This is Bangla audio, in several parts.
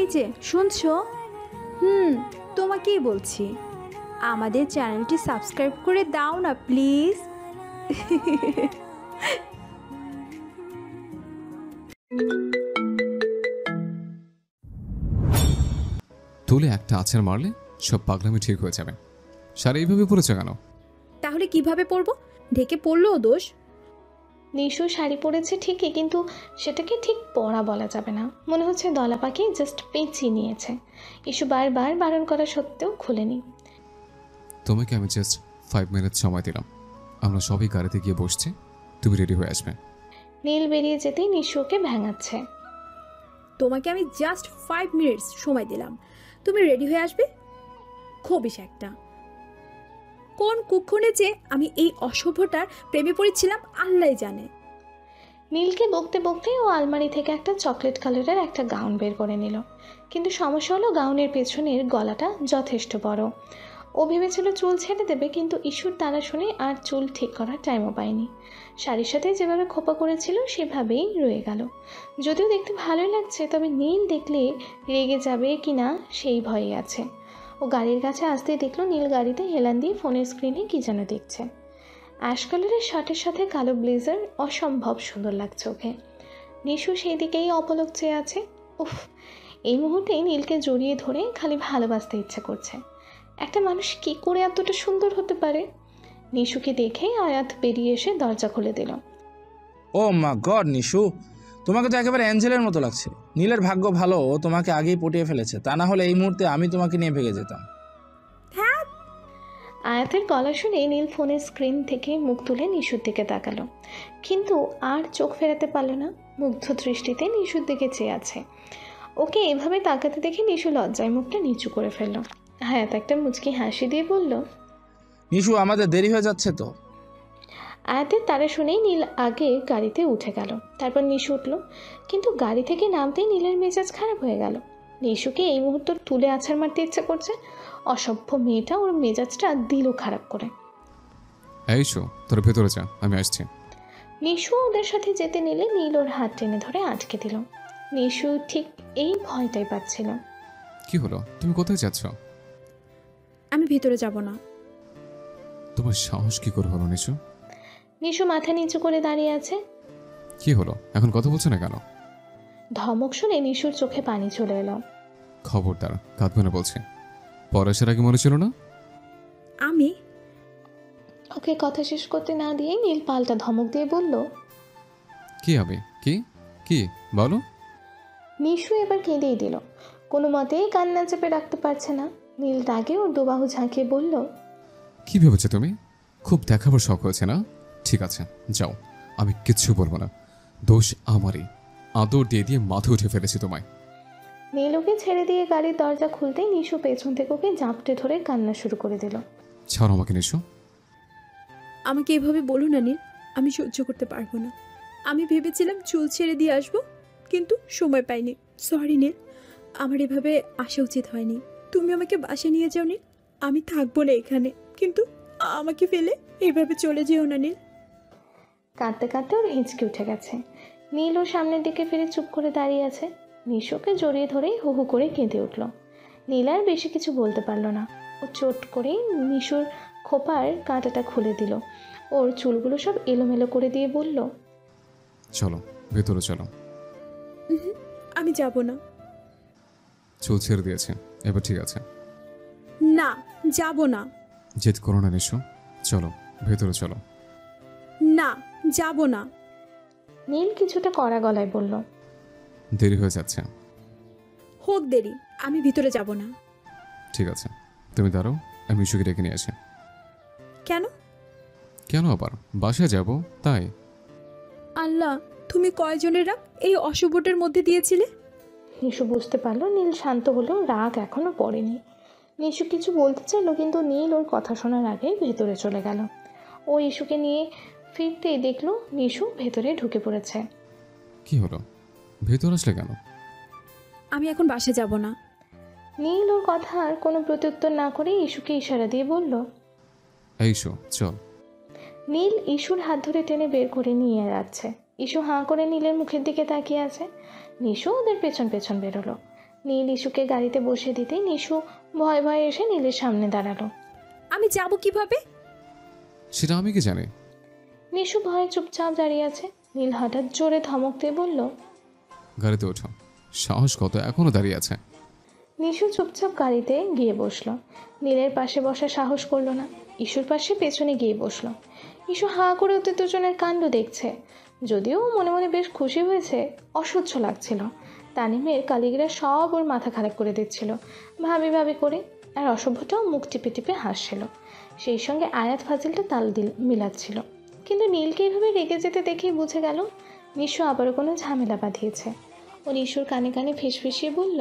এই যে শুনছো? তোমাকেই বলছি, আমাদের চ্যানেলটি সাবস্ক্রাইব করে দাও না প্লিজ। তুলে একটা আছাড় মারলে সব পাগলামি ঠিক হয়ে যাবে। সারা এইভাবে পড়েছে কেন? তাহলে কিভাবে পরবো? ঢেকে পড়লেও দোষ। নিশু শাড়ি পরেছে ঠিকই, কিন্তু সেটাকে ঠিক পরা বলা যাবে না। মনে হচ্ছে দলা পাখি জাস্ট পেঁচিয়ে নিয়েছে। ইস্যু বারবার বারণ করা সত্ত্বেও খুলেনি। তোমাকে আমি জাস্ট 5 মিনিট সময় দিলাম, আমরা সবাই গাড়িতে গিয়ে বসছি, তুমি রেডি হয়ে আসবে। নীল বেরিয়ে যেতেই নিশু ওকে ভেঙাচ্ছে। তোমাকে আমি জাস্ট 5 মিনিটস সময় দিলাম, তুমি রেডি হয়ে আসবে? খবিস একটা। কোন কুক্ষণে যে আমি এই অসভ্যটার প্রেমে পড়েছিলাম আল্লাহ জানে। নীলকে বকতে বকতে ও আলমারি থেকে একটা চকলেট কালারের একটা গাউন বের করে নিল। কিন্তু সমস্যা হলো গাউনের পেছনের গলাটা যথেষ্ট বড়। ও ভেবেছিল চুল ছেড়ে দেবে, কিন্তু ইস্যুর তারা শুনে আর চুল ঠিক করার টাইমও পায়নি। শাড়ির সাথে যেভাবে খোপা করেছিল সেভাবেই রয়ে গেল। যদিও দেখতে ভালোই লাগছে, তবে নীল দেখলে রেগে যাবে কি না সেই ভয়ই আছে। ও গাড়ির কাছে আসতেই দেখলো নীল গাড়িতে হেলান দিয়ে ফোনের স্ক্রিনে কী যেন দেখছে। অ্যাশ কালারের শার্টের সাথে কালো ব্লেজার অসম্ভব সুন্দর লাগছে ওকে। নিশু সেই দিকেই অপলক চেয়ে আছে। উফ, এই মুহূর্তে নীলকে জড়িয়ে ধরে খালি ভালোবাসতে ইচ্ছে করছে। একটা মানুষ কী করে এতটা সুন্দর হতে পারে? নিশুকে দেখে আয়াত বেরিয়ে এসে দরজা খুলে দিল। ও মা গড নিশু, তোমাকে তো একেবারে অ্যাঞ্জেলের মতো লাগছে। নীলের ভাগ্য ভালো, ও তোমাকে আগেই পটিয়ে ফেলেছে, তা না হলে এই মুহূর্তে আমি তোমাকে নিয়ে ভেগে যেতাম। আয়াতের গলা শুনে নীল ফোনের স্ক্রিন থেকে মুখ তুলে নিশুর দিকে তাকালো, কিন্তু আর চোখ ফেরাতে পারল না। মুগ্ধ দৃষ্টিতে নিশুর দিকে চেয়ে আছে। ওকে এভাবে তাকাতে দেখে নিশু লজ্জায় মুখটা নিচু করে ফেলল। আয়াত একটা মুচকি হাসি দিয়ে বলল, নিশু আমাদের দেরি হয়ে যাচ্ছে তো। আয়াতের তারা শুনেই নীল আগে গাড়িতে উঠে গেল, তারপর নিশু উঠল। কিন্তু গাড়ি থেকে নামতেই নীলের মেজাজ খারাপ হয়ে গেল। নিশুকে এই মুহূর্তে তুলে আছাড় মারতে ইচ্ছে করছে। অসভ্য মেয়েটা ওর মেজাজটা দিল খারাপ করে। এই শো, তোর ভেতরে যা, আমি আসছি। নিশু ওদের সাথে যেতে নিলে নীল ওর হাত টেনে ধরে আটকে দিল। নিশু ঠিক এই ভয়টাই পাচ্ছিল। কি হলো, তুমি কোথায় যাচ্ছ? আমি ভিতরে যাব না। তোমার সাহস কি করে হলো নিশু? নিশু মাথা নিচু করে দাঁড়িয়ে আছে। কি হলো, এখন কথা বলছো না কেন? ধমক শুনে নিশুর চোখে পানি চলে এলো। খবরদার, কাঁদবে না বলছি। পড়াশোনার আগে মনে ছিল না? আমি ওকে কথা শেষ করতে না দিয়ে নীল পাল্টা ধমক দিয়ে বলল, কি হবে? কি কি বলো? নিশু এবার কেঁদেই দিল। কোনো মতেই কান্না চেপে রাখতে পারছে না। নীল রাগে ওর দুবাহু ঝাঁকিয়ে বলল, কি ভেবেছো তুমি? খুব দেখাবার শখ হয়েছে না? ঠিক আছে, যাও, আমি কিচ্ছু বলবো না। দোষ আমারই, আদর দিয়ে মাথা উঠে ফেলেছি তোমায়। নীল ওকে ছেড়ে দিয়ে গাড়ির দরজা খুলতেই নিশু পেছন থেকে ওকে জাপটে ধরে কান্না শুরু করে দিল। ছাড়ো আমাকে নিশু। আমাকে এভাবে বলো না নীল, আমি সহ্য করতে পারবো না। আমি ভেবেছিলাম চুল ছেড়ে দিয়ে আসবো, কিন্তু সময় পাইনি। সরি নীল, আমার এভাবে আসা উচিত হয়নি। তুমি আমাকে বাসায় নিয়ে যাও নীল, আমি থাকবো না এখানে, কিন্তু আমাকে ফেলে এইভাবে চলে যেও না নীল। কাঁদতে কাঁদতে ওর হিঁচকে উঠে গেছে। নীল ওর সামনের দিকে ফিরে চুপ করে দাঁড়িয়ে আছে। নিশুকে জড়িয়ে ধরেই হু হু করে কেঁদে উঠল। নীল আর বেশি কিছু বলতে পারল না। ও চোট করেই নিশুর খোপার কাঁটাটা খুলে দিল। ওর চুলগুলো সব এলোমেলো করে দিয়ে বলল, চলো ভেতরে চলো। আমি যাব না। চুল ছেড়ে দিয়েছে, এবার ঠিক আছে। না, যাব না। জেদ করো না নিশু, চলো ভেতরে চলো। না, যাব না। নীল কিছুটা কড়া গলায় বলল, দেরি হয়ে যাচ্ছে। হোক দেরি, আমি ভিতরে যাব না। ঠিক আছে, তুমি দাঁড়াও, আমি মিশুকে ডেকে নিয়ে আসি। কেন? কেন আবার? বাসায় যাব তাই। আল্লাহ, তুমি কয়জনেরা এই অশুভটার মধ্যে দিয়েছিলে? নিশু বুঝতে পারলো নীল শান্ত হলেও রাগ এখনো পড়েনি। নিশু কিছু বলতে চাইল, কিন্তু নীল ওর কথা শোনার আগে ভেতরে চলে গেল। ও ইস্যুকে নিয়ে ফিরতেই দেখলো নিশু ভেতরে ঢুকে পড়েছে। কি হলো, ভেতর আসলে কেন? আমি এখন বাসায় যাব না। নীল ওর কথার কোনো প্রত্যুত্তর না করে ইস্যুকে ইশারা দিয়ে বলল, এই শো চল। নীল ইস্যুর হাত ধরে টেনে বের করে নিয়ে যাচ্ছে। ইস্যু হাঁ করে নীলের মুখের দিকে তাকিয়ে আছে। নিশু ওদের পেছন পেছন বেরোলো। নীল ইস্যুকে গাড়িতে বসে দিতেই নিশু ভয়ে ভয়ে এসে নীলের সামনে দাঁড়ালো। আমি যাব কিভাবে? সেটা আমি কি জানি? নিশু ভয়ে চুপচাপ দাঁড়িয়ে আছে। নীল হঠাৎ জোরে ধমক দিয়ে বলল, গাড়িতে ওঠো। সাহস কত, এখনো দাঁড়িয়ে আছে? নিশু চুপচাপ গাড়িতে গিয়ে বসলো। নীলের পাশে বসার সাহস করলো না। ইস্যুর পাশে পেছনে গিয়ে বসলো। ইস্যু হাঁ করে ওদের দুজনের কাণ্ড দেখছে। যদিও ও মনে মনে বেশ খুশি হয়েছে, অসহ্য লাগছিল। তানিমের কালিগরা সব ওর মাথা খারাপ করে দিচ্ছিল ভাবি ভাবি করে, আর অসভ্যটাও মুখ টিপে টিপে হাসছিল। সেই সঙ্গে আয়াত ফাজিলটা তাল মিলাচ্ছিল। কিন্তু নীলকে এভাবে রেগে যেতে দেখেই বুঝে গেল নিশু আবারও কোনো ঝামেলা বাঁধিয়েছে। ও নিশুর কানে কানে ফিসফিসিয়ে বলল,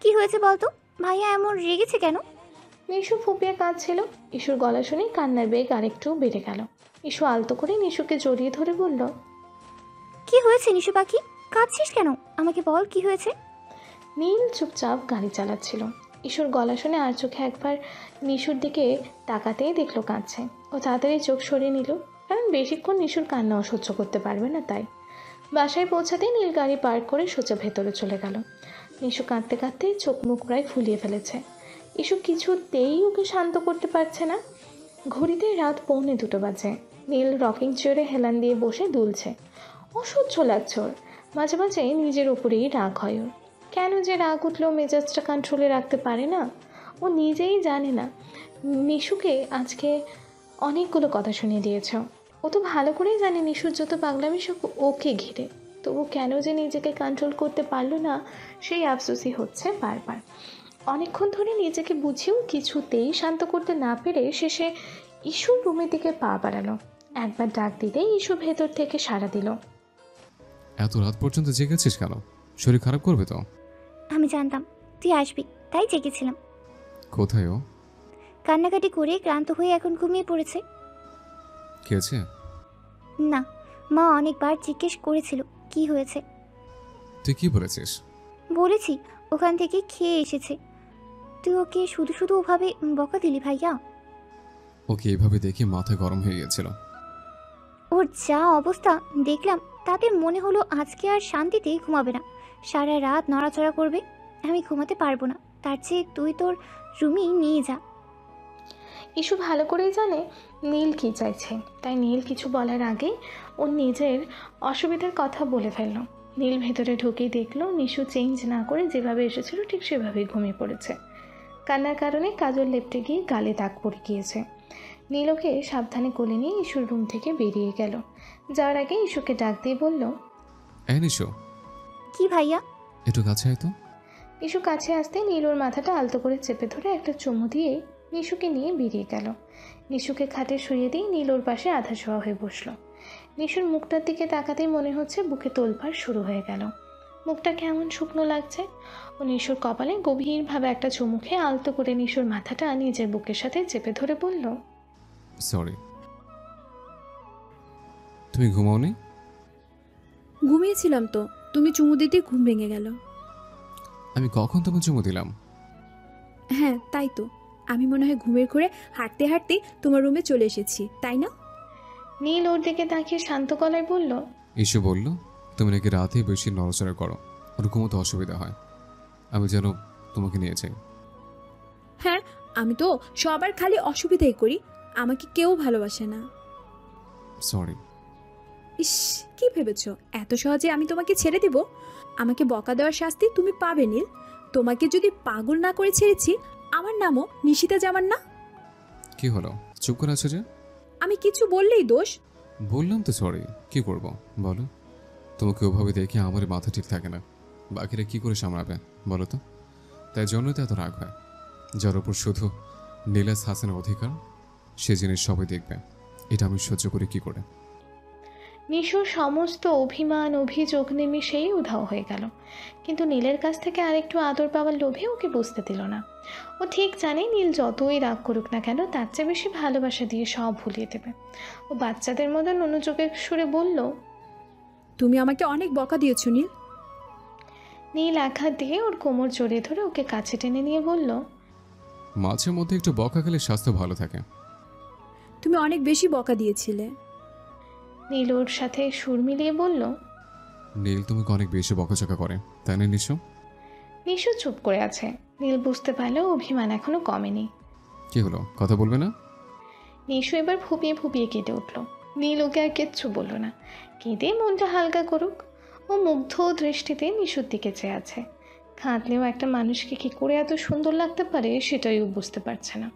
কি হয়েছে বলতো? ভাইয়া এমন রেগেছে কেন? নিশু ফুপিয়ে কাঁদছিল। ইস্যুর গলা শুনে কান্নার বেগ আরেকটু বেড়ে গেল। ইস্যু আলতো করে নিশুকে জড়িয়ে ধরে বলল, কি হয়েছে নিশু পাখি? কাঁদছিস কেন? আমাকে বল কি হয়েছে। নীল চুপচাপ গাড়ি চালাচ্ছিল। ইস্যুর গলা শুনে আর চোখে একবার নিশুর দিকে তাকাতেই দেখলো কাঁদছে। ও তাড়াতাড়ি চোখ সরিয়ে নিল, কারণ বেশিক্ষণ নিশুর কান্নাও সহ্য করতে পারবে না তাই। বাসায় পৌঁছাতেই নীল গাড়ি পার্ক করে সোজা ভেতরে চলে গেল। নিশু কাঁদতে কাঁদতে চোখ মুখ প্রায় ফুলিয়ে ফেলেছে। ইস্যু কিছুতেই ওকে শান্ত করতে পারছে না। ঘড়িতে রাত 1:45 বাজে। নীল রকিং চেয়ারে হেলান দিয়ে বসে দুলছে। অসহ্য লাগছে ওর। মাঝে মাঝে নিজের উপরেই রাগ হয় ওর। কেন যে রাগ উঠলেও মেজাজটা কন্ট্রোলে রাখতে পারে না ও নিজেই জানে না। নিশুকে আজকে অনেকগুলো কথা শুনিয়ে দিয়েছ। ও তো ভালো করেই জানে নিশুর যত পাগলামি সব ওকে ঘিরে, তবু কেন যে নিজেকে কন্ট্রোল করতে পারলো না সেই আফসোসই হচ্ছে বারবার। অনেকক্ষণ ধরে নিজেকে বুঝিয়েও কিছুতেই শান্ত করতে না পেরে শেষে ইস্যুর রুমের দিকে পা বাড়ালো। একবার ডাক দিতেই ইস্যু ভেতর থেকে সাড়া দিল। এত রাত পর্যন্ত জেগেছিস কেন? শরীর খারাপ করবে তো। আমি জানতাম তুই আসবি, তাই জেগেছিলাম। কোথায় ও? কান্নাকাটি করে ক্লান্ত হয়ে এখন ঘুমিয়ে পড়েছে। কি আছে? না, মা অনেকবার জিজ্ঞেস করেছিল কি হয়েছে। তুই কি বলেছিস? বলেছি ওখান থেকে খেয়ে এসেছে। তুই ওকে শুধু শুধু ওভাবে বকা দিলি ভাইয়া। ওকে এভাবে দেখে মাথা গরম হয়ে গিয়েছিল। ওর যা অবস্থা দেখলাম, তাতে মনে হলো আজকে আর শান্তিতে ঘুমাবে না, সারা রাত নড়াচড়া করবে। আমি ঘুমাতে পারবো না, তার চেয়ে তুই তোর রুমই নিয়ে যা। ইস্যু ভালো করেই জানে নীল কী চাইছে, তাই নীল কিছু বলার আগেই ও নিজের অসুবিধার কথা বলে ফেলল। নীল ভেতরে ঢুকেই দেখলো নিশু চেঞ্জ না করে যেভাবে এসেছিল ঠিক সেভাবেই ঘুমিয়ে পড়েছে। কান্নার কারণে কাজল লেপটে গিয়ে গালে দাগ পড়ে গিয়েছে। নীল ওকে সাবধানে কোলে নিয়ে ইস্যুর রুম থেকে বেরিয়ে গেল। যাওয়ার আগে ইস্যুকে ডাক দিয়ে বলল, এই নিশো, কি ভাইয়া? একটু কাছে আয় তো। ইস্যু কাছে আসতে নীল ওর মাথাটা আলতো করে চেপে ধরে একটা চুমু দিয়ে নিশুকে নিয়ে বেরিয়ে গেল। নিশুকে খাটে শুয়ে দিয়ে নীল ওর পাশে আধা শোয়া হয়ে বসলো। নিশুর মুখটার দিকে তাকাতেই মনে হচ্ছে বুকে তোলপাড় শুরু হয়ে গেল। মুখটা কেমন শুকনো লাগছে। ও নিশুর কপালে গভীরভাবে একটা চুমু খেয়ে আলতো করে নিশুর মাথাটা নিজের বুকের সাথে চেপে ধরে বলল, সরি। তুমি ঘুমাওনি? ঘুমিয়েছিলাম তো, তুমি চুমু দিতে ঘুম ভেঙে গেল। আমি কখন তোমার চুমু দিলাম? হ্যাঁ তাই তো, আমি মনে হয় ঘুমের ঘোরে হাঁটতে হাঁটতে তোমার রুমে চলে এসেছি, তাই না? নীল ওর দিকে তাকিয়ে শান্ত গলায় বলল, ইসু বলল তুমি নাকি রাতে বেশি নড়াচড়া করো, ওর ঘুমোতে অসুবিধা হয়। আমি যেন তোমাকে নিয়ে যাই। হ্যাঁ, আমি তো সবার খালি অসুবিধাই করি, আমাকে কেউ ভালোবাসে না। সরি। ইস, কি ভেবেছো এত সহজে আমি তোমাকে ছেড়ে দেব? আমাকে বকা দেওয়ার শাস্তি তুমি পাবে নীল। তোমাকে যদি পাগল না করে ছেড়েছি, আমার নামও নিশিতা জামান না। কি হলো, চুপ করে আছো যে? আমি কিছু বললেই দোষ? বললাম তো সরি, কি করব বলো? তোমাকে ওভাবে দেখে আমার মাথা ঠিক থাকে না, বাকিরা কি করে সামলাবে বলো তো? তাই জন্যই তো এত রাগ হয়। যার উপর শুধু নীলাস হাসানের অধিকার, সে জিনিস সবাই দেখবে, এটা আমি সহ্য করি কি করে? নিশুর সমস্ত অভিমান অভিযোগ নিমিষেই উধাও হয়ে গেল। কিন্তু নীলের কাছ থেকে আরেকটু আদর পাওয়ার লোভে ওকে বুঝতে দিল না। ও ঠিক জানে নীল যতই রাগ করুক না কেন তার চেয়ে বেশি ভালোবাসা দিয়ে সব ভুলিয়ে দেবে। ও বাচ্চাদের মতো অনুযোগের সুরে বলল, তুমি আমাকে অনেক বকা দিয়েছো নীল। নীল আঘাত দিয়ে ওর কোমর জড়িয়ে ধরে ওকে কাছে টেনে নিয়ে বলল, মাঝে মধ্যে একটু বকা খেলে স্বাস্থ্য ভালো থাকে। তুমি অনেক বেশি বকা দিয়েছিলে। নীল ওর সাথে সুর মিলিয়ে বলল, নীল তোমাকে অনেক বেশি বকাঝকা করে, তাই না নিশো? নিশু চুপ করে আছে। নীল বুঝতে পারলো অভিমান এখনো কমেনি। কি হলো, কথা বলবে না? নিশু এবার ফুপিয়ে ফুপিয়ে কেঁদে উঠল। নীল ওকে আর কিচ্ছু বলল না, কেঁদে মনটা হালকা করুক। ও মুগ্ধ দৃষ্টিতে নিশুর দিকে চেয়ে আছে। কাঁদলেও একটা মানুষকে কী করে এত সুন্দর লাগতে পারে সেটাই ও বুঝতে পারছে না।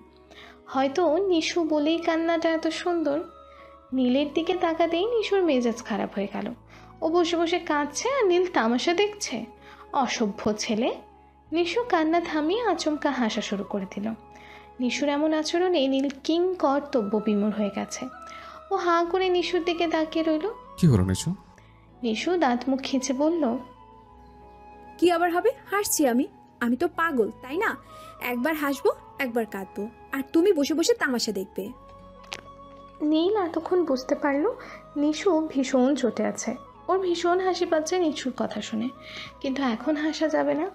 হয়তো নিশু বলেই কান্নাটা এত সুন্দর। নীলের দিকে তাকাতেই নিশুর মেজাজ খারাপ হয়ে গেল। ও বসে বসে কাঁদছে আর নীল তামাশা দেখছে। অসভ্য ছেলে। নিশু কান্না থামিয়ে আচমকা হাসা শুরু করে দিল। নিশুর এমন আচরণে নীল কিং কর্তব্য বিমূঢ় হয়ে গেছে। ও হাঁ করে নিশুর দিকে তাকিয়ে রইল। কি হলো নিশু? নিশু দাঁত মুখ খিঁচে বলল, কি আবার হবে? হাসছি আমি? আমি তো পাগল, তাই না? একবার হাসবো, একবার কাঁদবো, আর তুমি বসে বসে তামাশা দেখবে। নীল এতক্ষণ বুঝতে পারল নিশু ভীষণ চটে আছে। ওর ভীষণ হাসি পাচ্ছে নিশুর কথা শুনে, কিন্তু এখন হাসা যাবে না।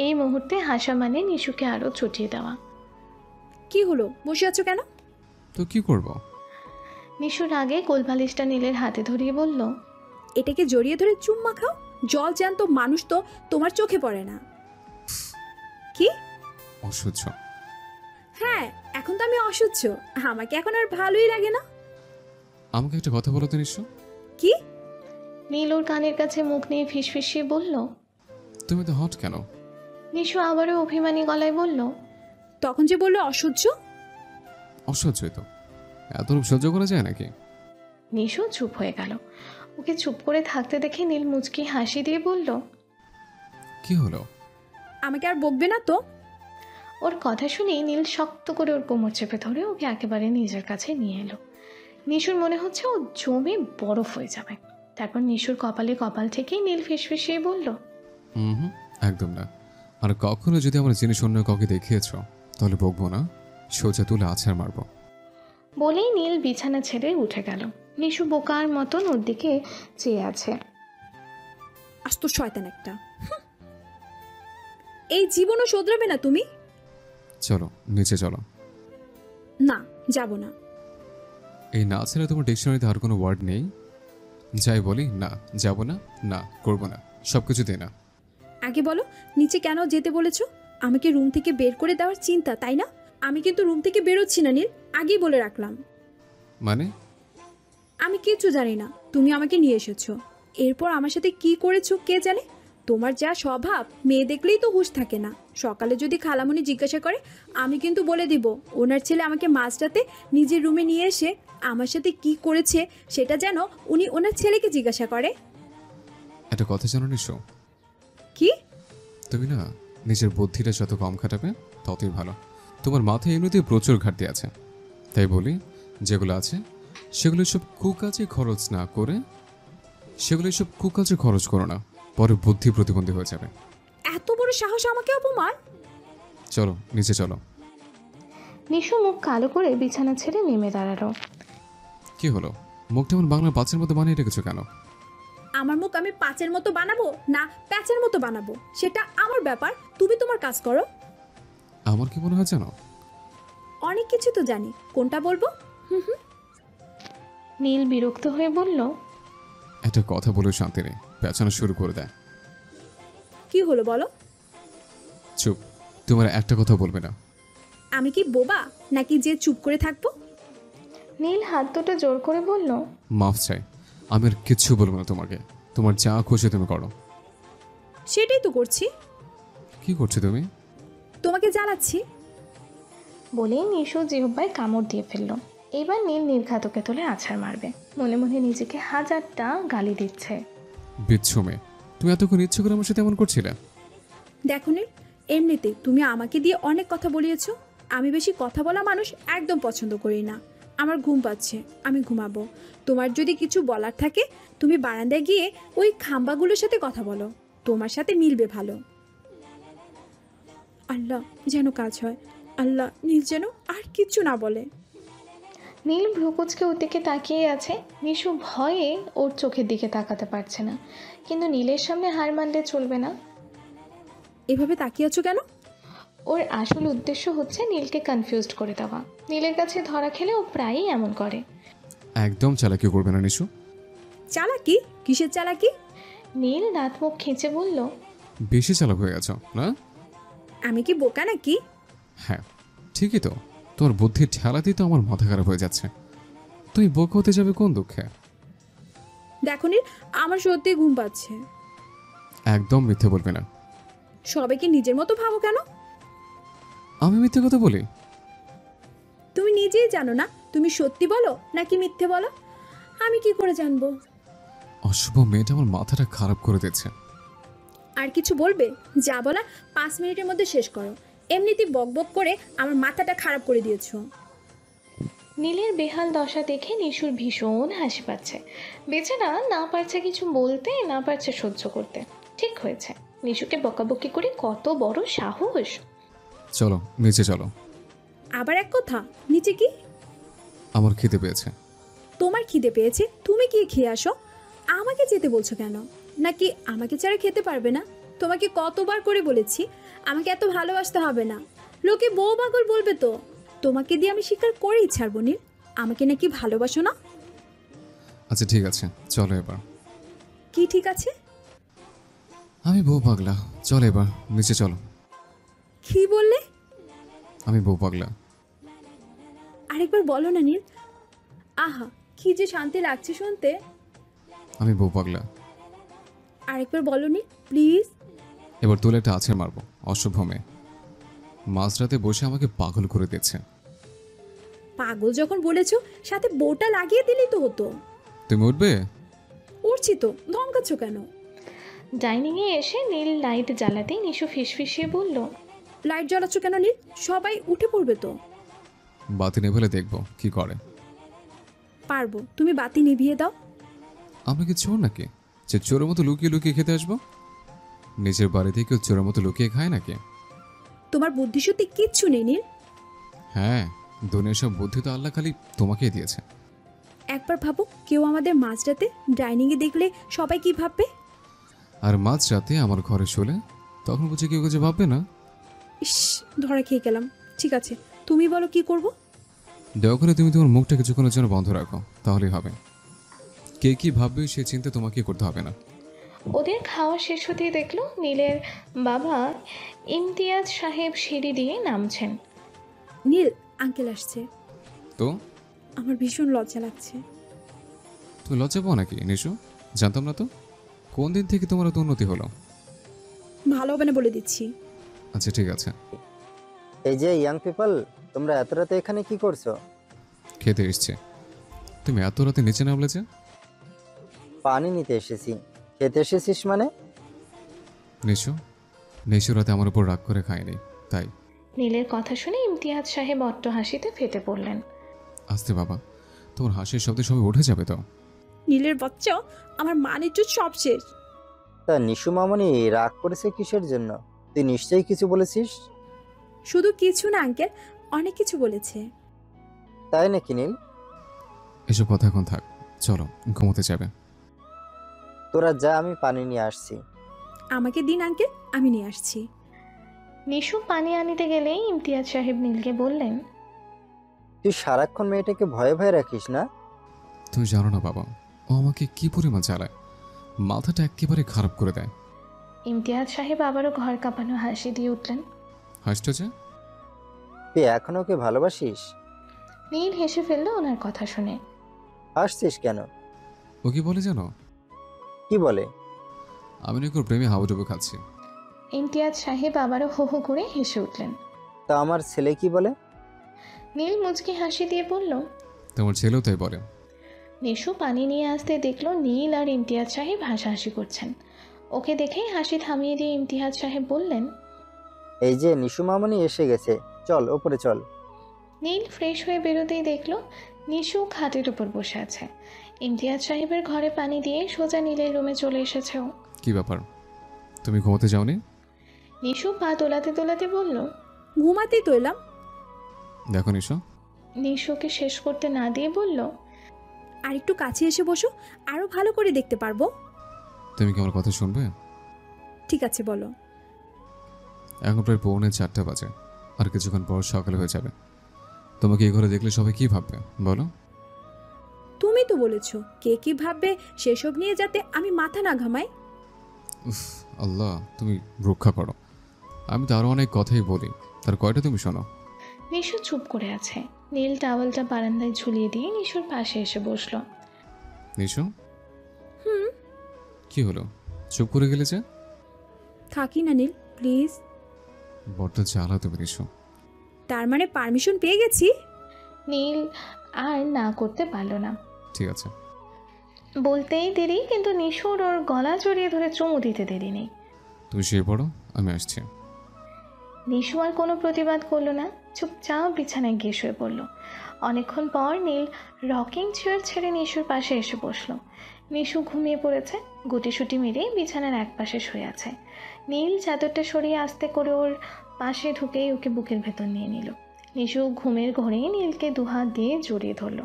এই মুহূর্তে হাসা মানে নিশুকে আরও চটিয়ে দেওয়া। কি হলো, বসে আছো কেন? তো কি করব? নিশুর আগে কোলবালিশটা নীলের হাতে ধরিয়ে বলল, এটাকে জড়িয়ে ধরে চুম্মা খাও। জল জ্যান্ত মানুষ তো তোমার চোখে পড়ে না। কি? অসহ্য। হ্যাঁ, এখন তো আমি অসহ্য। আমাকে এখন আর ভালোই লাগে না। আমাকে একটা কথা বলো তো নিশু। কি? নীল ওর কানের কাছে মুখ নিয়ে ফিসফিসিয়ে বলল। তুমি তো হট কেন? নিশু আবারও অভিমানী গলায় বলল, তখন যে বললো অসহ্য। অসহ্যই তো, এত রূপ সহ্য করা যায় নাকি? নিশু চুপ হয়ে গেল। ওকে চুপ করে থাকতে দেখে নীল মুচকি হাসি দিয়ে বলল, কি হলো? আমাকে আর বকবে না তো? ওর কথা শুনেই নীল শক্ত করে ওর কোমর চেপে ধরে ওকে একেবারে নিজের কাছে নিয়ে এলো। নিশুর মনে হচ্ছে ও জমে বরফ হয়ে যাবে। তারপর নিশুর কপালে কপাল থেকেই নীল ফিসফিসিয়ে বলল, হুম, একদম না। আর কখনো যদি আমার জিনিস অন্য কাউকে দেখিয়েছ তাহলে বকবো না, সোজা তুলে আছাড় মারবো। বলেই নীল বিছানা ছেড়ে উঠে গেল। নিশু বোকার মতন ওর দিকে চেয়ে আছে। আস্ত শয়তান একটা। হুঁ। এই জীবনও শোধরাবে না তুমি? চলো নিচে চলো। না, যাব না। এই না ছাড়া তোমার ডিকশনারিতে আর কোনো ওয়ার্ড নেই? যাই বলি না, যাব না, না করবো না, সব কিছু দে না। আগে বলো, নিচে কেন যেতে বলেছো? আমাকে রুম থেকে বের করে দেওয়ার চিন্তা, তাই না? আমি কিন্তু রুম থেকে বেরোচ্ছি না নীল, আগেই বলে রাখলাম। মানে? আমি কিচ্ছু জানি না। তুমি আমাকে নিয়ে এসেছো, এরপর আমার সাথে কি করেছো কে জানে। তোমার যা স্বভাব, মেয়ে দেখলেই তো হুঁশ থাকে না। সকালে যদি খালামণি জিজ্ঞাসা করে, আমি কিন্তু বলে দিব ওনার ছেলে আমাকে মাঝরাতে নিজের রুমে নিয়ে এসে আমার সাথে কি করেছে সেটা যেন উনি ওনার ছেলেকে জিজ্ঞাসা করে। একটা কথা জানো নিশু, কি? তুমি না নিজের বুদ্ধিটা যত কম খাটাবে ততই ভালো। তোমার মাথায় এমনিতেই প্রচুর ঘাটতি আছে, তাই বলি যেগুলো আছে সেগুলো সব কুকাজে খরচ না করে, সেগুলো সব কুকাজে খরচ করো না, পরে বুদ্ধি প্রতিবন্ধী হয়ে যাবে। এত বড় সাহস আমাকে অপমান! চলো নিচে চলো। নিশু মুখ কালো করে বিছানা ছেড়ে নেমে দাঁড়ালো। কি হলো, মুখটা এমন বাংলা বাচ্চার মতো বানিয়ে রেখেছো কেন? আমার মুখ আমি পাঁচের মতো বানাবো না প্যাচের মতো বানাবো সেটা আমার ব্যাপার। তুমি তোমার কাজ করো। আমার কি মনে হয় জানো? অনেক কিছু তো জানি, কোনটা বলবো? নীল বিরক্ত হয়ে বলল, একটা কথা বলে শান্তি নেই, পেঁচানো শুরু করে দেয়। কি হলো বলো? চুপ, তোমার একটা কথা বলবে না। আমি কি বোবা নাকি যে চুপ করে থাকবো? নীল হাত দুটো জোর করে বলল, মাফ চাই, আমি আর কিচ্ছু বলবো না তোমাকে। তোমার যা খুশি তুমি করো। সেটাই তো করছি। কি করছো তুমি? তোমাকে জ্বালাচ্ছি। বলেই নিশু জিহ্বায় কামড় দিয়ে ফেলল। এবার নীল নির্ঘাতকে তুলে আছাড় মারবে। মনে মনে নিজেকে হাজারটা গালি দিচ্ছে। বিচ্ছু মেয়ে, তুমি এতক্ষণ ইচ্ছে করে আমার সাথে এমন করছিলে? দেখো নীল, এমনিতেই তুমি আমাকে দিয়ে অনেক কথা বলিয়েছো। আমি বেশি কথা বলা মানুষ একদম পছন্দ করি না। আমার ঘুম পাচ্ছে, আমি ঘুমাবো। তোমার যদি কিছু বলার থাকে তুমি বারান্দায় গিয়ে ওই খাম্বাগুলোর সাথে কথা বলো, তোমার সাথে মিলবে ভালো। আল্লাহ যেন কাজ হয়, আল্লাহ নীল যেন আর কিচ্ছু না বলে। নীল ভ্রুকুচকে ওর দিকে তাকিয়ে আছে। নিশু ভয়ে ওর চোখের দিকে তাকাতে পারছে না, কিন্তু নীলের সামনে হার মানলে চলবে না। এভাবে তাকিয়ে আছো কেন? ওর আসল উদ্দেশ্য হচ্ছে নীলকে কনফিউজড করে দেওয়া। নীলের কাছে ধরা খেলে ও প্রায়ই এমন করে। একদম চালাকি করবে না নিশু। চালাকি? কিসের চালাকি? নীল দাঁত মুখ খেঁচে বলল, বেশি চালাক হয়ে গেছো না? আমি কি বোকা নাকি? হ্যাঁ ঠিকই তো, তোমার বুদ্ধির ঠেলাতেই তো আমার মাথা খারাপ হয়ে যাচ্ছে। তুমি বোকা হতে যাবে কোন দুঃখে? দেখো নীল, আমার সত্যিই ঘুম পাচ্ছে। একদম মিথ্যে বলবে না। সবাইকে নিজের মতো ভাবো কেন? আমি মিথ্যে কথা বলি? তুমি নিজেই জানো না তুমি সত্যি বলো নাকি মিথ্যে বলো। আমি কি করে জানবো? অশুভ মেয়েটা আমার মাথাটা খারাপ করে দিচ্ছে। আর কিছু বলবে? যা বলা 5 মিনিটের মধ্যে শেষ করো। এমনিতেই বকবক করে আমার মাথাটা খারাপ করে দিয়েছো। নীলের বেহাল দশা দেখে নিশুর ভীষণ হাসি পাচ্ছে। বেচারা না পারছে কিছু বলতে, না পারছে সহ্য করতে। ঠিক হয়েছে, নিশুকে বকাবকি করে কত বড় সাহস। চলো নিচে চলো। আবার এক কথা, নিচে কি? আমার খিদে পেয়েছে। তোমার খিদে পেয়েছে, তুমি কি খেয়ে আসো। আমাকে যেতে বলছো কেন? নাকি আমাকে ছাড়া খেতে পারবে না? তোমাকে কতবার করে বলেছি আমাকে এত ভালোবাসতে হবে না। লোকে বউ পাগল বলবে তো। তোমাকে দিয়ে আমি স্বীকার করেই ছাড়বো নীল, আমাকে নাকি ভালোবাসো না। আচ্ছা ঠিক আছে, চলো এবার। কি ঠিক আছে? আমি বউ পাগলা, চলো এবার নিচে চলো। কি বললে? আমি বউ পাগলা। আরেকবার বলো না নীল। আহা, কি যে শান্তি লাগছে শুনতে। আমি বউ পাগলা। আরেকবার বলো নীল প্লিজ। এবার তুলে একটা আছাড় মারবো। অশুভ মেয়ে মাঝরাতে বসে আমাকে পাগল করে দিচ্ছে। পাগল যখন বলেছো সাথে বউটা লাগিয়ে দিলেই তো হতো। তুমি উঠবে? উঠছি তো, ধমকাচ্ছ কেন? ডাইনিংয়ে এসে নীল লাইট জ্বালাতেই নিশু ফিসফিসিয়ে বলল, লাইট জ্বালাচ্ছ কেন নীল? সবাই উঠে পড়বে তো। বাতি নেভেলে দেখবো কি করে। পারবো, তুমি বাতি নিভিয়ে দাও। আমরা কি চোর নাকি যে চোরের মতো লুকিয়ে লুকিয়ে খেতে আসবো? নিজের বাড়িতে কেউ চোরের মতো লুকিয়ে খায় নাকি? তোমার বুদ্ধি সত্যি কিচ্ছু নেই নীল। হ্যাঁ, দুনিয়ার সব বুদ্ধি তো আল্লাহ খালি তোমাকেই দিয়েছে। একবার ভাবো, কেউ আমাদের মাঝরাতে ডাইনিংয়ে দেখলে সবাই কি ভাববে? আর মাঝরাতে আমার ঘরে শুলে তখন বুঝে কেউ কিছু ভাববে না? ইস, ধরা খেয়ে গেলাম। ঠিক আছে, তুমি বলো কি করব। দয়া করে তুমি তোমার মুখটা কিছুক্ষণের জন্য বন্ধ রাখো, তাহলেই হবে। কে কি ভাববে সে চিন্তা তোমাকে করতে হবে না। ওদের খাওয়া শেষ হতেই দেখলো নীলের বাবা ইমতিয়াজ সাহেব সিঁড়ি দিয়ে নামছেন। নীল, আঙ্কেল আসছে। তো আমার ভীষণ লজ্জা লাগছে। তুমি লজ্জা পাও নাকি নিশু? জানতাম না তো। কোন দিন থেকে তোমার এত উন্নতি হলো? ভালো হবে না বলে দিচ্ছি। আচ্ছা ঠিক আছে। এই যে ইয়াং পিপল, তোমরা এত রাতে এখানে কি করছো? খেতে এসছে। তুমি এত রাতে নিচে নামলে যে? পানি নিতে এসেছি। খেতে এসেছিস মানে? নিশু, নিশু রাতে আমার উপর রাগ করে খায়নি তাই। নীলের কথা শুনে ইমতিয়াজ সাহেব অট্ট হাসিতে ফেটে পড়লেন। আস্তে বাবা, তোমার হাসির শব্দে সবাই উঠে যাবে তো। নীলের বাচ্চা, আমার মানিজ্য সব শেষ। তা নিশু মামনি রাগ করেছে কিসের জন্য? তুই নিশ্চয়ই কিছু বলেছিস। শুধু কিছু না আঙ্কেল, অনেক কিছু বলেছে। তাই নাকি নীল? এসব কথা এখন থাক, চলো ঘুমোতে যাবে। তোরা যা, আমি পানি নিয়ে আসছি। আমাকে দিন আঙ্কেল, আমি নিয়ে আসছি। নিশু পানি আনিতে গেলেই ইমতিয়াজ সাহেব নীলকে বললেন, তুই সারাক্ষণ মেয়েটাকে ভয়ে ভয়ে রাখিস না? তুমি জানো না বাবা, ও আমাকে কি পরিমাণ জ্বালায়, মাথাটা একেবারে খারাপ করে দেয়। ইমতিয়াজ সাহেব আবারও ঘর কাঁপানো হাসি দিয়ে উঠলেন। হাসছো যে? তুই এখন ওকে ভালোবাসিস? নীল হেসে ফেলল ওনার কথা শুনে। হাসছিস কেন? ও কি বলে জানো? কি বলে? আমি নাকি ওর প্রেমে হাবুডুবু খাচ্ছি। ইমতিয়াজ সাহেব আবারও হো হো করে হেসে উঠলেন। তা আমার ছেলে কি বলে? নীল মুচকি হাসি দিয়ে বলল, তোমার ছেলেও তাই বলে। নিশু পানি নিয়ে আসতে দেখলো নীল আর ইমতিয়াজ সাহেব হাসাহাসি করছেন। ওকে দেখেই হাসি থামিয়ে দিয়ে ইমতিয়াজ সাহেব বললেন, এই যে নিশু মামনি এসে গেছে, চল ওপরে চল। নীল ফ্রেশ হয়ে বেরোতেই দেখলো নিশু খাটের উপর বসে আছে। ইমতিয়াজ সাহেবের ঘরে পানি দিয়ে সোজা নীলের রুমে চলে এসেছে ও। কি ব্যাপার, তুমি ঘুমোতে যাওনি? নিশু পা তোলাতে তোলাতে বলল, ঘুমাতেই তো এলাম। দেখো নিশু। নিশুকে শেষ করতে না দিয়ে বলল, আর একটু কাছে এসে বসো, আরো ভালো করে দেখতে পারবো। তুমি কি আমার কথা শুনবে? ঠিক আছে বলো। এখন প্রায় 4:45 বাজে, আর কিছুক্ষণ পর সকাল হয়ে যাবে। তোমাকে এই ঘরে দেখলে সবাই কি ভাববে বলো? তুমি তো বলেছো কে কি ভাববে সেসব নিয়ে যাতে আমি মাথা না ঘামাই। উফ, আল্লাহ তুমি রক্ষা করো। আমি তো আরও অনেক কথাই বলি, তার কয়টা তুমি শোনো? নিশু চুপ করে আছে। নীল টাওয়ালটা বারান্দায় ঝুলিয়ে দিয়ে নিশুর পাশে এসে বসলো। নিশু, কি হলো, চুপ করে গেলে যে? থাকি না নীল, প্লিজ। বড্ড জ্বালা তুমি নিশু। তার মানে পারমিশন পেয়ে গেছি? নীল আর না করতে পারল না। ঠিক আছে। বলতেই দেরি, কিন্তু নিশুর ওর গলা জড়িয়ে ধরে চুমু দিতে দেরি নেই। তুমি শুয়ে পড়ো, আমি আসছি। নিশু আর কোনো প্রতিবাদ করলো না, চুপচাপ বিছানায় গিয়ে শুয়ে পড়ল। অনেকক্ষণ পর নীল রকিং চেয়ার ছেড়ে নিশুর পাশে এসে বসলো। নিশু ঘুমিয়ে পড়েছে, গুটিসুটি মেরে বিছানার এক পাশে শুয়ে আছে। নীল চাদরটা সরিয়ে আস্তে করে ওর পাশে ঢুকেই ওকে বুকের ভেতর নিয়ে নিল। নিশু ঘুমের ঘোরে নীলকে দুহাত দিয়ে জড়িয়ে ধরল।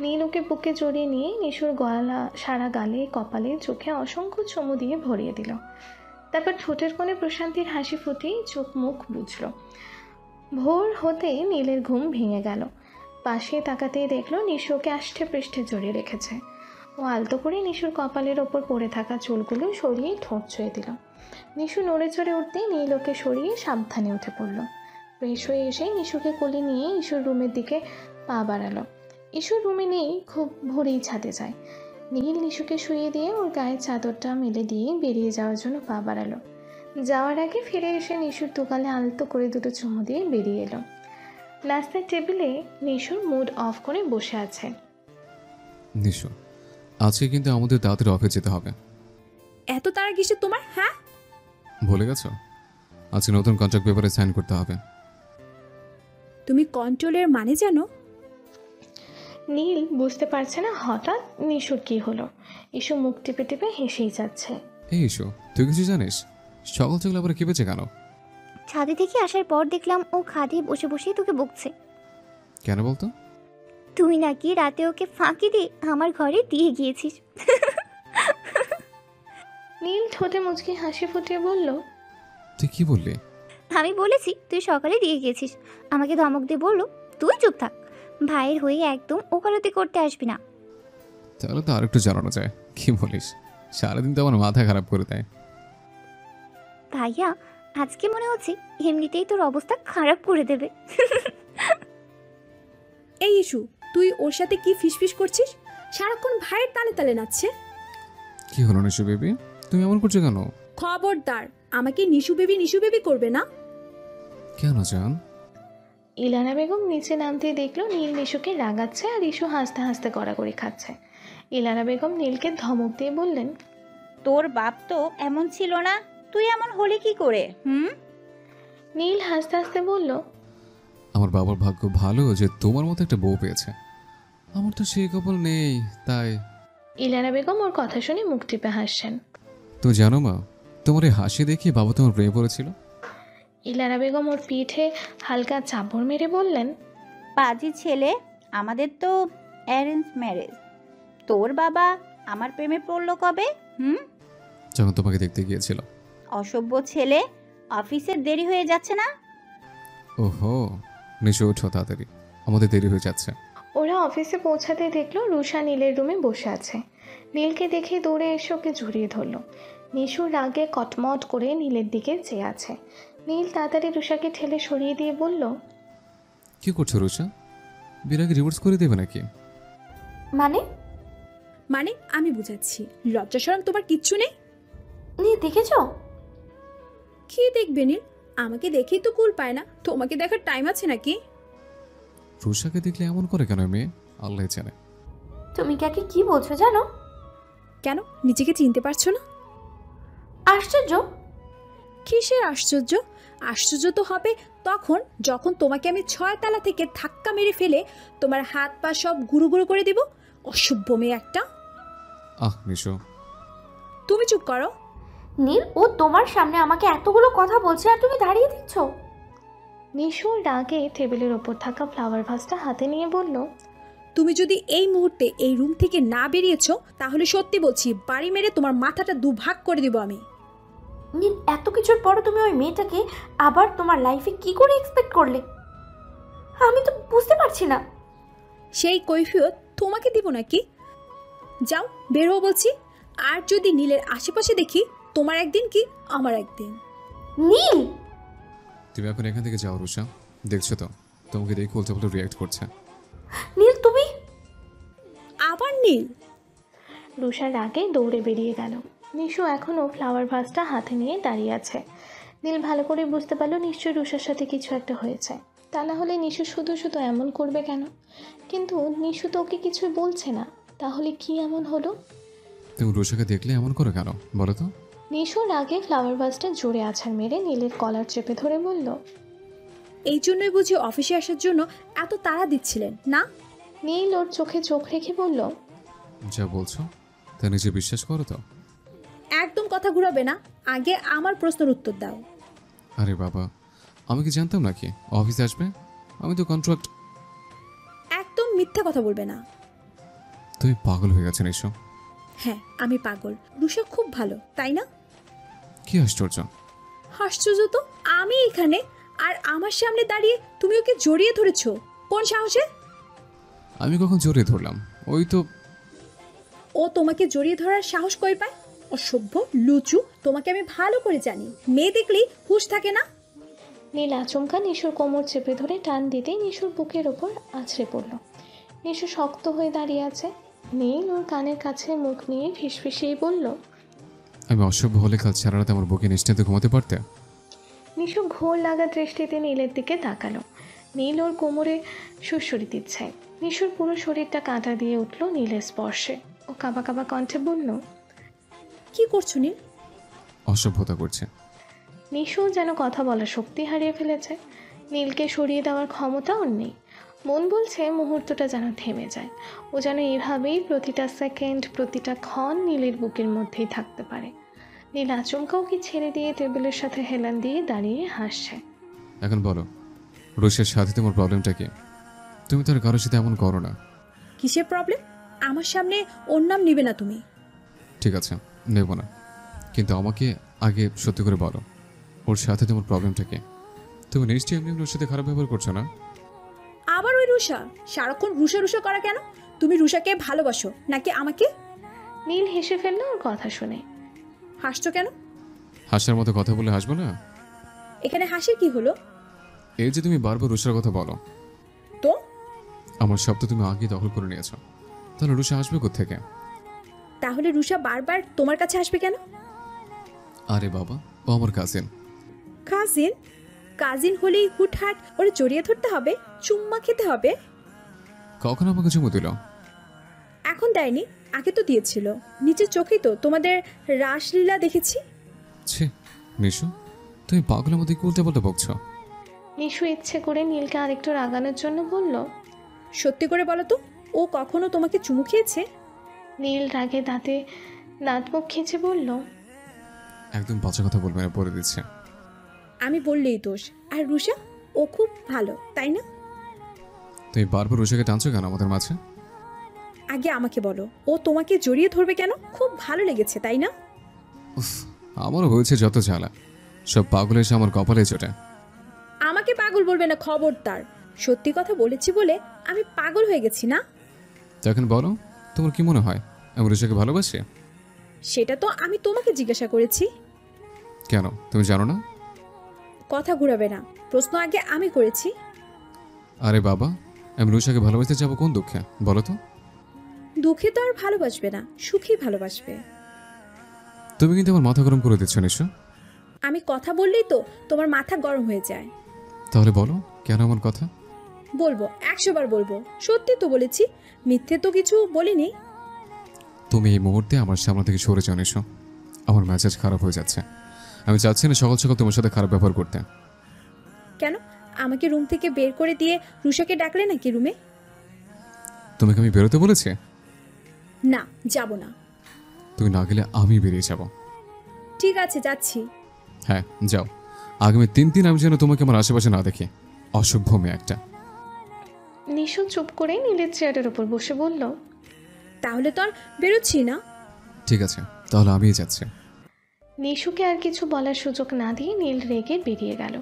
নীল ওকে বুকে জড়িয়ে নিয়ে নিশুর গলা, সারা গালে, কপালে, চোখে অসংখ্য চুমু দিয়ে ভরিয়ে দিল। তারপর ঠোঁটের কোণে প্রশান্তির হাসি ফুটিয়ে চোখ মুখ বুঝল। ভোর হতেই নীলের ঘুম ভেঙে গেল। পাশে তাকাতেই দেখলো নিশু ওকে আষ্টে পৃষ্ঠে জড়িয়ে রেখেছে। ও আলতো করে নিশুর কপালের ওপর পড়ে থাকা চুলগুলো সরিয়ে ঠোঁট ছুঁয়ে দিল। নিশু নড়ে চড়ে উঠতেই নীল ওকে সরিয়ে সাবধানে উঠে পড়ল। ফ্রেশ হয়ে এসে নিশুকে কোলে নিয়ে ইশুর রুমের দিকে পা বাড়ালো। ইশুর রুমে নেই, খুব ভোরেই ছাদে যায়। নীল নিশুকে শুয়ে দিয়ে ওর গায়ে চাদরটা মেলে দিয়ে বেরিয়ে যাওয়ার জন্য পা বাড়ালো। যাওয়ার আগে ফিরে এসে নিশুর দুগালে আলতো করে দুটো চুমু দিয়ে বেরিয়ে এলো। নাস্তার টেবিলে নিশুর মুড অফ করে বসে আছে। নিশু, আজকে কিন্তু আমাদের তাড়াতাড়ি অফিস যেতে হবে। এত তারা কিসে তোমার? হ্যাঁ, ভুলে গেছো? আজকে নতুন কন্ট্রাক্ট পেপারে সাইন করতে হবে। তুমি কন্ট্রোলের মানে জানো? নীল বুঝতে পারছে না হঠাৎ নিশুর কি হলো। ইসু মুখ টিপে টিপে হেসেই যাচ্ছে। এই ইস্যু, তুই কিছু জানিস? সকাল সকাল আবার কেঁপেছে কেন? ছাদে থেকে আসার পর দেখলাম ও খাদে বসে বসেই তোকে বকছে। কেন বলতো? তুই নাকি রাতে ওকে ফাঁকি দিয়ে আমার ঘরে দিয়ে গিয়েছিস। নীল ঠোঁটে মুচকি হাসি ফুটিয়ে বলল, তুই কি বললি? আমি বলেছি তুই সকালে দিয়ে গিয়েছিস। আমাকে ধমক দিয়ে বললো তুই চুপ থাক, ভাইয়ের হয়ে একদম ওকালতি করতে আসবি না। তাহলে তো আরেকটু জানানো যায়। কি বলিস? সারাদিন তো আমার মাথা খারাপ করে দেয়। ভাইয়া, আজকে মনে হচ্ছে এমনিতেই তোর অবস্থা খারাপ করে দেবে। এই ইস্যু, তুই ওর সাথে কি ফিসফিস করছিস? সারাক্ষণ ভাইয়ের তালে তালে নাচছে। কি হলো নিশু বেবি, তুমি এমন করছো কেন? খবরদার, আমাকে নিশু বেবি করবে না। কেন জান? ইলানা বেগম নিচে নামতেই দেখলো নীল নিশুকে রাগাচ্ছে আর ইসু হাসতে হাসতে গড়াগড়ি খাচ্ছে। ইলানা বেগম নীলকে ধমক দিয়ে বললেন, তোর বাপ তো এমন ছিল না, তুই এমন হলি কি করে? নীল হাসতে হাসতে বলল, আমার বাবার ভাগ্য ভালো যে তোমার মতো একটা বউ পেয়েছে। আমার তো সেই কপাল নেই, তাই। ইলানা বেগম ওর কথা শুনে মুখ টিপে হাসছেন। তুমি জানো মা, তোমার এই হাসি দেখে বাবা তোমার প্রেমে পড়েছিল। ইলানা বেগম ওর পিঠে হালকা চাপড় মেরে বললেন, পাজি ছেলে, আমাদের তো অ্যারেঞ্জ ম্যারেজ। তোর বাবা আমার প্রেমে পড়লো কবে? যখন তোমাকে দেখতে গিয়েছিল। অসভ্য ছেলে, অফিসের দেরি হয়ে যাচ্ছে না? ওহো, নিশু ওঠো তাড়াতাড়ি, আমাদের দেরি হয়ে যাচ্ছে। ওরা অফিসে পৌঁছাতে দেখলো রুষা নীলের রুমে বসে আছে। নীলকে দেখে দৌড়ে এসে ওকে জড়িয়ে ধরল। নিশু রাগে কটমট করে নীলের দিকে চেয়ে আছে। নীল তাড়াতাড়ি রুষাকে ঠেলে সরিয়ে দিয়ে বলল, কি করছো রুষা? বিরাগে রিভার্স করে দেবে নাকি? মানে আমি বুঝাচ্ছি, লজ্জা শরম তোমার কিচ্ছু নেই? দেখেছো? কি দেখবে নীল? আমাকে দেখেই তো কুল পায় না, তোমাকে দেখার টাইম আছে নাকি? রুষাকে দেখলে এমন করে কেন মেয়ে? আল্লাহ জানে। তুমি কাকে কি বলছো জানো? কেন, নিজেকে চিনতে পারছো না? আশ্চর্য! কিসের আশ্চর্য? আশ্চর্য তো হবে তখন যখন তোমাকে আমি 6 তলা থেকে ধাক্কা মেরে ফেলে তোমার হাত পা সব গুঁড়ো গুঁড়ো করে দেব। অসভ্য মেয়ে একটা। নিশু, তুমি চুপ করো। নীল, ও তোমার সামনে আমাকে এতগুলো কথা বলছে আর তুমি দাঁড়িয়ে দিচ্ছ। নিশু রাগে টেবিলের ওপর থাকা ফ্লাওয়ার ভাসটা হাতে নিয়ে বলল, তুমি যদি এই মুহূর্তে এই রুম থেকে না বেরিয়েছো তাহলে সত্যি বলছি বাড়ি মেরে তোমার মাথাটা দুভাগ করে দিব আমি। নীল, এত কিছুর পরও তুমি ওই মেয়েটাকে আবার তোমার লাইফে কি করে এক্সপেক্ট করলে? আমি তো বুঝতে পারছি না। সেই কৈফিয়ত তোমাকে দিব নাকি? যাও বের হও বলছি। আর যদি নীলের আশেপাশে দেখি, তোমার একদিন কি আমার একদিন। নীল! তুমি এখন এখান থেকে যাও রুষা। দেখছো তো তোমাকে দেখে উল্টো রিয়াক্ট করছে। নীল তুমি। আবার নীল? রুষার আগে দৌড়ে বেরিয়ে গেল। নিশু এখনও ফ্লাওয়ার ভাসটা হাতে নিয়ে দাঁড়িয়ে আছে। নীল ভালো করে বুঝতে পারলো নিশ্চয়ই রুষার সাথে কিছু একটা হয়েছে, তা না হলে নিশু শুধু শুধু এমন করবে কেন? কিন্তু নিশু তো ওকে কিছুই বলছে না, তাহলে কি এমন হলো? তুমি রুষাকে দেখলে এমন করে কেন বলো তো? নিশুর আগে ফ্লাওয়ার ভাসটা জোরে আছাড় মেরে নীলের কলার চেপে ধরে বলল, এই জন্যই বুঝি অফিসে আসার জন্য এত তাড়া দিচ্ছিলেন না? নীল ওর চোখে চোখ রেখে বলল, যা বলছো তা নিজে বিশ্বাস করো তো? একদম কথা ঘুরাবে না, আগে আমার প্রশ্নের উত্তর দাও। আরে বাবা, আমি কি জানতাম নাকি অফিসে আসবে? আমি তো কন্ট্রাক্ট। একদম মিথ্যা কথা বলবে না। তুমি পাগল হয়ে গেছো নিশো। হ্যাঁ আমি পাগল, রুষা খুব ভালো, তাই না? কি আশ্চর্য! আশ্চর্য তো আমি এখানে, আর আমার সামনে দাঁড়িয়ে তুমি ওকে জড়িয়ে ধরেছো, কোন সাহসে? আমি কখন জড়িয়ে ধরলাম? ওই তো। ও তোমাকে জড়িয়ে ধরার সাহস কই পায়? অসভ্য লুচু, তোমাকে আমি ভালো করে জানি, মেয়ে দেখলেই হুঁশ থাকে না। নীল আচমকা নিশুর কোমর চেপে ধরে টান দিতেই নিশুর বুকের ওপর আছড়ে পড়ল। নিশু শক্ত হয়ে দাঁড়িয়ে আছে। নীল ওর কানের কাছে মুখ নিয়ে ফিসফিসিয়ে বলল, আমি অসভ্য হলে কাল সারা রাত আমার বুকে নিশ্চিন্তে ঘুমাতে পারতে। নিশু ঘোর লাগা দৃষ্টিতে নীলের দিকে তাকালো। নীল ওর কোমরে সুড়সুড়ি দিচ্ছে। নিশুর পুরো শরীরটা কাঁটা দিয়ে উঠল নীলের স্পর্শে। ও কাবা কাবা কণ্ঠে বলল, কি করছো নীল? অসভ্যতা করছে। নিশু যেন কথা বলার শক্তি হারিয়ে ফেলেছে। নীলকে সরিয়ে দেওয়ার ক্ষমতা ওর নেই। মন বলছে মুহূর্তটা যেন থেমে যায়, ও যেন এভাবেই প্রতিটা সেকেন্ড প্রতিটা ক্ষণ নীলের বুকের মধ্যেই থাকতে পারে। নীল আচমকা ওকে ছেড়ে দিয়ে টেবিলের সাথে হেলান দিয়ে দাঁড়িয়ে হাসছে। এখন বলো, রুষের সাথে তোমার প্রবলেমটা কি? তুমি তো আর কারোর সাথে এমন করো না। কিসের প্রবলেম? আমার সামনে ওর নাম নিবে না তুমি। ঠিক আছে, নেব না, কিন্তু আমাকে আগে সত্যি করে বলো, ওর সাথে তোমার প্রবলেমটা কি? তুমি নিশ্চয়ই এমনি ওর সাথে খারাপ ব্যবহার করছো না? আবার ওই রুষা, সারাক্ষণ রুষা রুষা করা কেন? তুমি রুষাকে ভালোবাসো নাকি আমাকে? নীল হেসে ফেললো ওর কথা শুনে। হাসছো কেন? হাসার মতো কথা বলে হাসবো না? এখানে হাসির কি হলো? এই যে তুমি বারবার রুষার কথা বলো, তো আমার সব তো তুমি আগেই দখল করে নিয়েছো, তাহলে রুষা আসবে কোত্থেকে? তাহলে রুষা বারবার তোমার কাছে আসবে কেন? আরে বাবা, ও আমার কাজিন। কাজিন? কাজিন হলেই হুটহাট ওরে জড়িয়ে ধরতে হবে, চুম্মা খেতে হবে? কখন আমাকে চুমু দিল? এখন দেয়নি, আগে তো দিয়েছিল। নিচের চোখেই তো তোমাদের রাসলীলা দেখেছি। ছি নিশু, তুমি পাগলের মধ্যে কি উল্টে পাল্টে বকছো? নিশু ইচ্ছে করে নীলকে আরেকটু রাগানোর জন্য বলল, সত্যি করে বলো তো, ও কখনো তোমাকে চুমু খেয়েছে? নীল রাগে দাঁতে দাঁত মুখ খিঁচে বলল, একদম বাজে কথা বলবে না, বলে দিচ্ছে। আমি বললেই দোষ। আর রুষা, ও খুব ভালো, তাই না? তুমি বারবার রুষাকে টানছো কেন আমাদের মাঝে? আগে আমাকে বলো, ও তোমাকে জড়িয়ে ধরবে কেন? খুব ভালো লেগেছে, তাই না? উফ, আমারও হয়েছে যত জ্বালা, সব পাগল এসে আমার কপালে চটে। আমাকে পাগল বলবে না, খবরদার। সত্যি কথা বলেছি বলে আমি পাগল হয়ে গেছি না? তো এখন বলো, তোমার কি মনে হয় আমি রুষাকে ভালোবাসি? সেটা তো আমি তোমাকে জিজ্ঞাসা করেছি। কেন, তুমি জানো না? কথা ঘুরাবে না, প্রশ্ন আগে আমি করেছি। আরে বাবা, আমি রুষাকে ভালোবাসতে যাবো কোন দুঃখে বলো তো? দুঃখে তো আর ভালোবাসবে না, সুখেই ভালোবাসবে। তুমি কিন্তু আমার মাথা গরম করে দিচ্ছ নিশু। আমি কথা বললেই তো তোমার মাথা গরম হয়ে যায়। তাহলে বলো কেন আমার কথা? বলবো, 100 বার বলবো। সত্যি তো বলেছি, মিথ্যে তো কিছু বলিনি। তুমি এই মুহূর্তে আমার সামনে থেকে সরে যাও নিশু, আমার মেজাজ খারাপ হয়ে যাচ্ছে। আমি চাচ্ছি না সকাল সকাল তোমার সাথে খারাপ ব্যবহার করতে। কেন? আমাকে রুম থেকে বের করে দিয়ে রুষাকে ডাকলে নাকি রুমে? তোমাকে আমি বেরোতে বলেছি? না, যাব না। তুমি না গেলে আমি বেরিয়ে যাব। ঠিক আছে, যাচ্ছি। হ্যাঁ যাও, আগামী 3 দিন আমি যেন তোমাকে আমার আশেপাশে না দেখি, অসভ্য মেয়ে একটা। নিশু চুপ করে নীলের চেয়ারের ওপর বসে বলল, তাহলে তো আর বেরোচ্ছি না। ঠিক আছে, তাহলে আমিই যাচ্ছি। নিশুকে আর কিছু বলার সুযোগ না দিয়ে নীল রেগে বেরিয়ে গেল।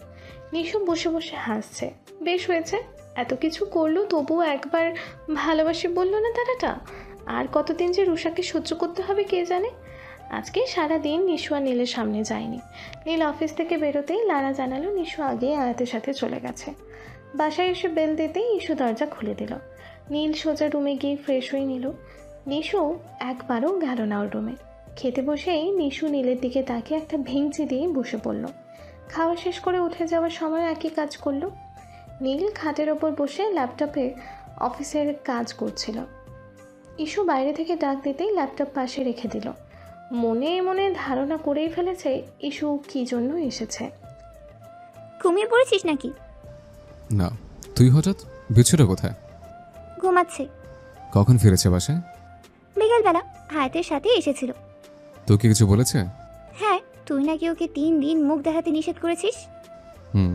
নিশু বসে বসে হাসছে। বেশ হয়েছে, এত কিছু করলো তবুও একবার ভালোবাসি বলল না তারাটা। আর কতদিন যে রুষাকে সহ্য করতে হবে কে জানে। আজকে সারা দিন নিশু আর নীলের সামনে যায়নি। নীল অফিস থেকে বেরোতেই লারা জানালো নিশু আগে আয়াতের সাথে চলে গেছে। বাসায় এসে বেল দিতেই ইস্যু দরজা খুলে দিল। নীল সোজা রুমে গিয়ে ফ্রেশ হয়ে নিল। নিশু একবারও গেল না ওর রুমে। খেতে বসেই নিশু নীলের দিকে তাকিয়ে একটা ভেঙচি দিয়ে বসে পড়ল। খাওয়া শেষ করে উঠে যাওয়ার সময় একই কাজ করলো। নীল খাটের ওপর বসে ল্যাপটপে অফিসের কাজ করছিল। ইস্যু বাইরে থেকে ডাক দিতেই ল্যাপটপ পাশে রেখে দিল। মনে মনে ধারণা করেই ফেলেছে ইস্যু কী জন্য এসেছে। ঘুমিয়ে পড়েছিস নাকি? না, তুই হঠাৎ? বিচ্ছুটা কোথায়? ঘুমাচ্ছে। কখন ফিরেছে বাসায়? বিকেলবেলা হায়াতের সাথে এসেছিল। তোকে কিছু বলেছে? হ্যাঁ, তুই নাকি ওকে 3 দিন মুখ দেখাতে নিষেধ করেছিস। হুম,